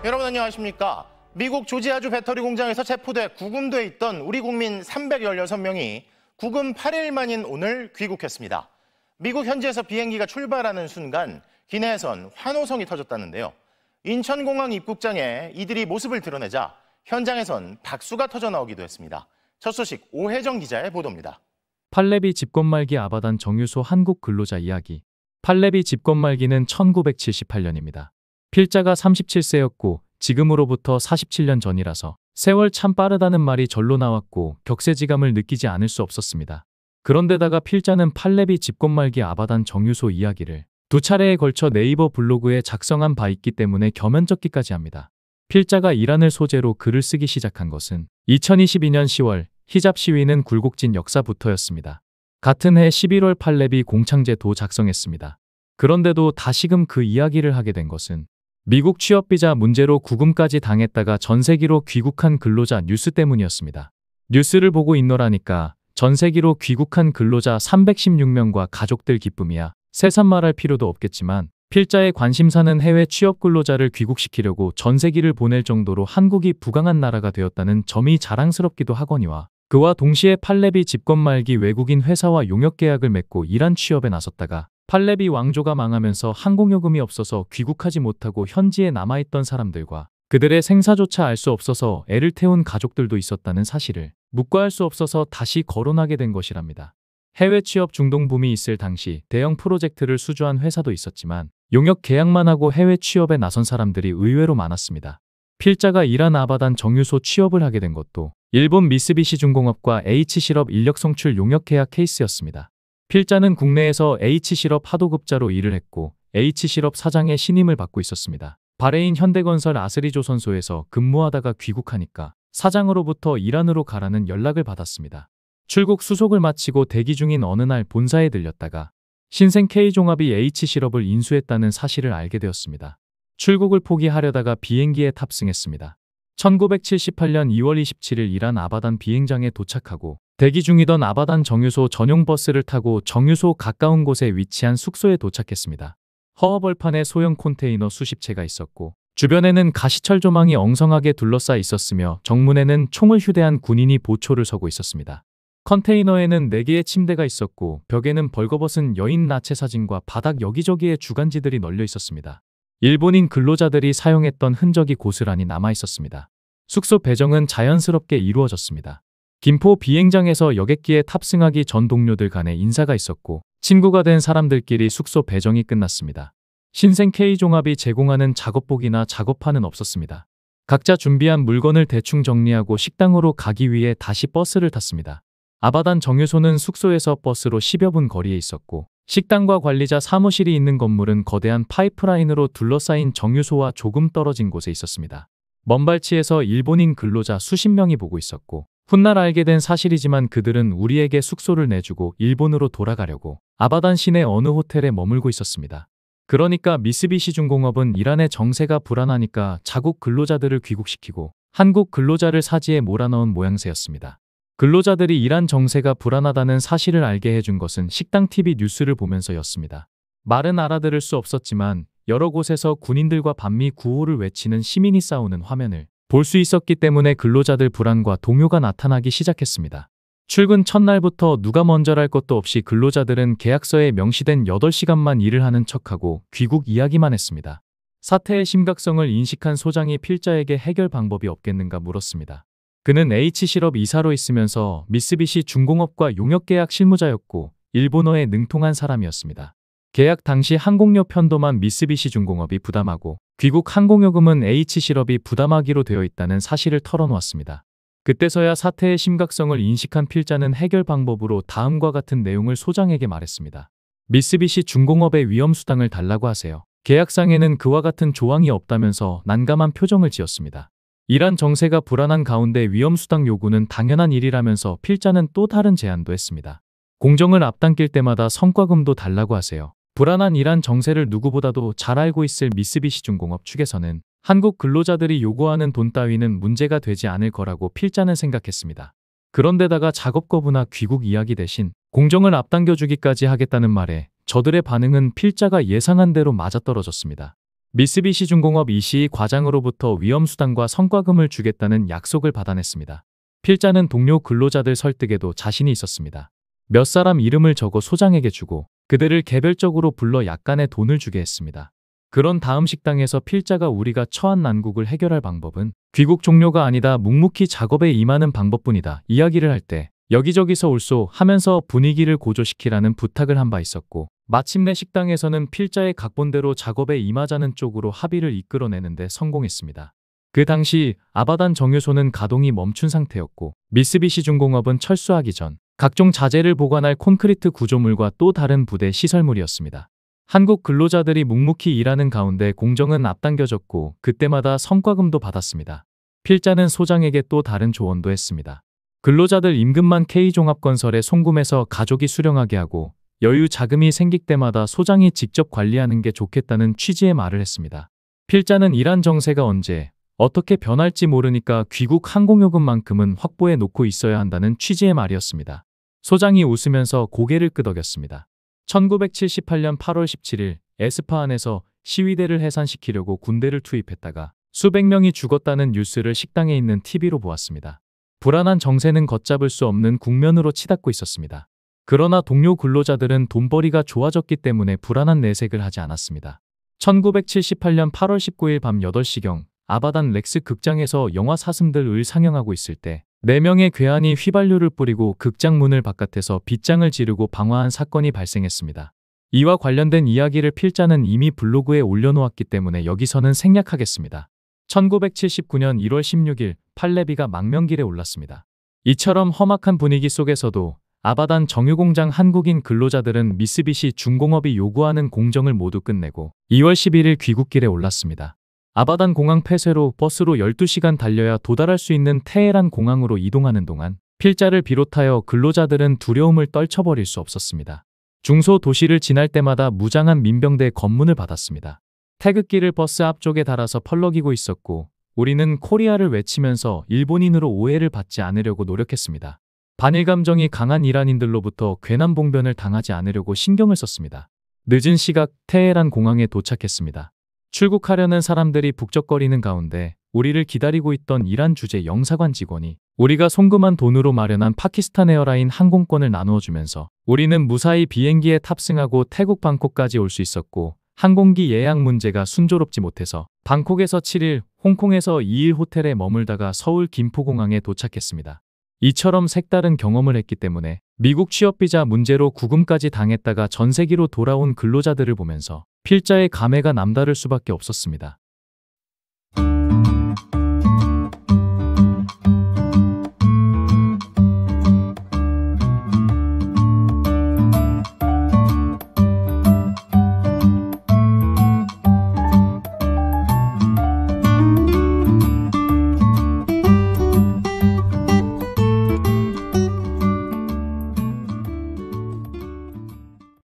여러분 안녕하십니까? 미국 조지아주 배터리 공장에서 체포돼 구금돼 있던 우리 국민 316명이 구금 8일 만인 오늘 귀국했습니다. 미국 현지에서 비행기가 출발하는 순간 기내에선 환호성이 터졌다는데요. 인천공항 입국장에 이들이 모습을 드러내자 현장에선 박수가 터져 나오기도 했습니다. 첫 소식 오혜정 기자의 보도입니다. 팔레비 집권 말기 아바단 정유소 한국 근로자 이야기. 팔레비 집권 말기는 1978년입니다. 필자가 37세였고 지금으로부터 47년 전이라서 세월 참 빠르다는 말이 절로 나왔고 격세지감을 느끼지 않을 수 없었습니다. 그런데다가 필자는 팔레비 집권 말기 아바단 정유소 이야기를 두 차례에 걸쳐 네이버 블로그에 작성한 바 있기 때문에 겸연쩍기까지 합니다. 필자가 이란을 소재로 글을 쓰기 시작한 것은 2022년 10월 히잡 시위는 굴곡진 역사부터였습니다. 같은 해 11월 팔레비 공창제도 작성했습니다. 그런데도 다시금 그 이야기를 하게 된 것은 미국 취업비자 문제로 구금까지 당했다가 전세기로 귀국한 근로자 뉴스 때문이었습니다. 뉴스를 보고 있노라니까 전세기로 귀국한 근로자 316명과 가족들 기쁨이야 새삼 말할 필요도 없겠지만 필자의 관심사는 해외 취업 근로자를 귀국시키려고 전세기를 보낼 정도로 한국이 부강한 나라가 되었다는 점이 자랑스럽기도 하거니와 그와 동시에 팔레비 집권 말기 외국인 회사와 용역 계약을 맺고 이란 취업에 나섰다가 팔레비 왕조가 망하면서 항공요금이 없어서 귀국하지 못하고 현지에 남아있던 사람들과 그들의 생사조차 알 수 없어서 애를 태운 가족들도 있었다는 사실을 묵과할 수 없어서 다시 거론하게 된 것이랍니다. 해외 취업 중동붐이 있을 당시 대형 프로젝트를 수주한 회사도 있었지만 용역 계약만 하고 해외 취업에 나선 사람들이 의외로 많았습니다. 필자가 이란 아바단 정유소 취업을 하게 된 것도 일본 미쓰비시 중공업과 H실업 인력 송출 용역 계약 케이스였습니다. 필자는 국내에서 H실업 하도급자로 일을 했고 H실업 사장의 신임을 받고 있었습니다. 바레인 현대건설 아스리조선소에서 근무하다가 귀국하니까 사장으로부터 이란으로 가라는 연락을 받았습니다. 출국 수속을 마치고 대기 중인 어느 날 본사에 들렸다가 신생 K종합이 H실업을 인수했다는 사실을 알게 되었습니다. 출국을 포기하려다가 비행기에 탑승했습니다. 1978년 2월 27일 이란 아바단 비행장에 도착하고 대기 중이던 아바단 정유소 전용 버스를 타고 정유소 가까운 곳에 위치한 숙소에 도착했습니다. 허허벌판에 소형 컨테이너 수십 채가 있었고 주변에는 가시철 조망이 엉성하게 둘러싸여 있었으며 정문에는 총을 휴대한 군인이 보초를 서고 있었습니다. 컨테이너에는 4개의 침대가 있었고 벽에는 벌거벗은 여인 나체 사진과 바닥 여기저기에 주간지들이 널려 있었습니다. 일본인 근로자들이 사용했던 흔적이 고스란히 남아 있었습니다. 숙소 배정은 자연스럽게 이루어졌습니다. 김포 비행장에서 여객기에 탑승하기 전 동료들 간에 인사가 있었고 친구가 된 사람들끼리 숙소 배정이 끝났습니다. 신생 K종합이 제공하는 작업복이나 작업판은 없었습니다. 각자 준비한 물건을 대충 정리하고 식당으로 가기 위해 다시 버스를 탔습니다. 아바단 정유소는 숙소에서 버스로 10여 분 거리에 있었고 식당과 관리자 사무실이 있는 건물은 거대한 파이프라인으로 둘러싸인 정유소와 조금 떨어진 곳에 있었습니다. 먼 발치에서 일본인 근로자 수십 명이 보고 있었고 훗날 알게 된 사실이지만 그들은 우리에게 숙소를 내주고 일본으로 돌아가려고 아바단 시내 어느 호텔에 머물고 있었습니다. 그러니까 미쓰비시 중공업은 이란의 정세가 불안하니까 자국 근로자들을 귀국시키고 한국 근로자를 사지에 몰아넣은 모양새였습니다. 근로자들이 이란 정세가 불안하다는 사실을 알게 해준 것은 식당 TV 뉴스를 보면서였습니다. 말은 알아들을 수 없었지만 여러 곳에서 군인들과 반미 구호를 외치는 시민이 싸우는 화면을 볼 수 있었기 때문에 근로자들 불안과 동요가 나타나기 시작했습니다. 출근 첫날부터 누가 먼저랄 것도 없이 근로자들은 계약서에 명시된 8시간만 일을 하는 척하고 귀국 이야기만 했습니다. 사태의 심각성을 인식한 소장이 필자에게 해결 방법이 없겠는가 물었습니다. 그는 H실업 이사로 있으면서 미쓰비시 중공업과 용역계약 실무자였고 일본어에 능통한 사람이었습니다. 계약 당시 항공료 편도만 미쓰비시 중공업이 부담하고 귀국 항공요금은 H실업이 부담하기로 되어 있다는 사실을 털어놓았습니다. 그때서야 사태의 심각성을 인식한 필자는 해결 방법으로 다음과 같은 내용을 소장에게 말했습니다. 미쓰비시 중공업의 위험수당을 달라고 하세요. 계약상에는 그와 같은 조항이 없다면서 난감한 표정을 지었습니다. 이란 정세가 불안한 가운데 위험수당 요구는 당연한 일이라면서 필자는 또 다른 제안도 했습니다. 공정을 앞당길 때마다 성과금도 달라고 하세요. 불안한 이란 정세를 누구보다도 잘 알고 있을 미쓰비시 중공업 측에서는 한국 근로자들이 요구하는 돈 따위는 문제가 되지 않을 거라고 필자는 생각했습니다. 그런데다가 작업 거부나 귀국 이야기 대신 공정을 앞당겨주기까지 하겠다는 말에 저들의 반응은 필자가 예상한 대로 맞아떨어졌습니다. 미쓰비시 중공업 이시 과장으로부터 위험수당과 성과금을 주겠다는 약속을 받아냈습니다. 필자는 동료 근로자들 설득에도 자신이 있었습니다. 몇 사람 이름을 적어 소장에게 주고 그들을 개별적으로 불러 약간의 돈을 주게 했습니다. 그런 다음 식당에서 필자가 우리가 처한 난국을 해결할 방법은 귀국 종료가 아니다 묵묵히 작업에 임하는 방법뿐이다 이야기를 할 때 여기저기서 올소 하면서 분위기를 고조시키라는 부탁을 한 바 있었고 마침내 식당에서는 필자의 각본대로 작업에 임하자는 쪽으로 합의를 이끌어내는데 성공했습니다. 그 당시 아바단 정유소는 가동이 멈춘 상태였고 미쓰비시 중공업은 철수하기 전 각종 자재를 보관할 콘크리트 구조물과 또 다른 부대 시설물이었습니다. 한국 근로자들이 묵묵히 일하는 가운데 공정은 앞당겨졌고 그때마다 성과금도 받았습니다. 필자는 소장에게 또 다른 조언도 했습니다. 근로자들 임금만 K종합건설에 송금해서 가족이 수령하게 하고 여유 자금이 생길 때마다 소장이 직접 관리하는 게 좋겠다는 취지의 말을 했습니다. 필자는 이란 정세가 언제 어떻게 변할지 모르니까 귀국 항공요금만큼은 확보해 놓고 있어야 한다는 취지의 말이었습니다. 소장이 웃으면서 고개를 끄덕였습니다. 1978년 8월 17일 에스파한에서 시위대를 해산시키려고 군대를 투입했다가 수백 명이 죽었다는 뉴스를 식당에 있는 TV로 보았습니다. 불안한 정세는 걷잡을 수 없는 국면으로 치닫고 있었습니다. 그러나 동료 근로자들은 돈벌이가 좋아졌기 때문에 불안한 내색을 하지 않았습니다. 1978년 8월 19일 밤 8시경 아바단 렉스 극장에서 영화 사슴들을 상영하고 있을 때 4명의 괴한이 휘발유를 뿌리고 극장 문을 바깥에서 빗장을 지르고 방화한 사건이 발생했습니다. 이와 관련된 이야기를 필자는 이미 블로그에 올려놓았기 때문에 여기서는 생략하겠습니다. 1979년 1월 16일 팔레비가 망명길에 올랐습니다. 이처럼 험악한 분위기 속에서도 아바단 정유공장 한국인 근로자들은 미쓰비시 중공업이 요구하는 공정을 모두 끝내고 2월 11일 귀국길에 올랐습니다. 아바단 공항 폐쇄로 버스로 12시간 달려야 도달할 수 있는 테헤란 공항으로 이동하는 동안 필자를 비롯하여 근로자들은 두려움을 떨쳐버릴 수 없었습니다. 중소 도시를 지날 때마다 무장한 민병대 검문을 받았습니다. 태극기를 버스 앞쪽에 달아서 펄럭이고 있었고 우리는 코리아를 외치면서 일본인으로 오해를 받지 않으려고 노력했습니다. 반일 감정이 강한 이란인들로부터 괜한 봉변을 당하지 않으려고 신경을 썼습니다. 늦은 시각 테헤란 공항에 도착했습니다. 출국하려는 사람들이 북적거리는 가운데 우리를 기다리고 있던 이란 주재 영사관 직원이 우리가 송금한 돈으로 마련한 파키스탄 에어라인 항공권을 나누어 주면서 우리는 무사히 비행기에 탑승하고 태국 방콕까지 올 수 있었고 항공기 예약 문제가 순조롭지 못해서 방콕에서 7일, 홍콩에서 2일 호텔에 머물다가 서울 김포공항에 도착했습니다. 이처럼 색다른 경험을 했기 때문에 미국 취업비자 문제로 구금까지 당했다가 전세기로 돌아온 근로자들을 보면서 필자의 감회가 남다를 수밖에 없었습니다.